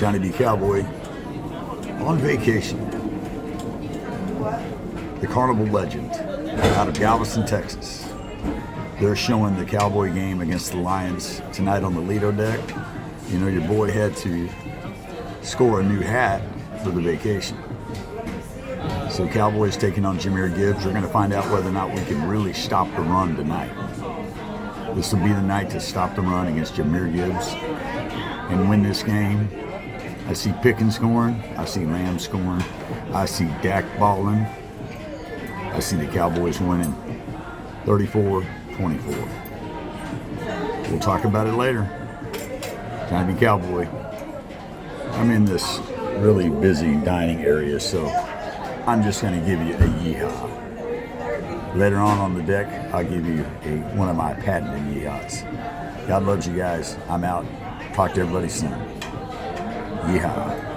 Johnny B. Cowboy on vacation. The Carnival Legend out of Galveston, Texas. They're showing the Cowboy game against the Lions tonight on the Lido deck. You know, your boy had to score a new hat for the vacation. So Cowboys taking on Jahmyr Gibbs. We're going to find out whether or not we can really stop the run tonight. This will be the night to stop the run against Jahmyr Gibbs and win this game. I see Pickens scoring. I see Lamb scoring. I see Dak balling. I see the Cowboys winning 34-24. We'll talk about it later. Johnny B. Cowboy. I'm in this really busy dining area, so I'm just going to give you a yeehaw. Later on the deck, I'll give you one of my patented yeehaws. God loves you guys. I'm out. Talk to everybody soon. Yeehaw.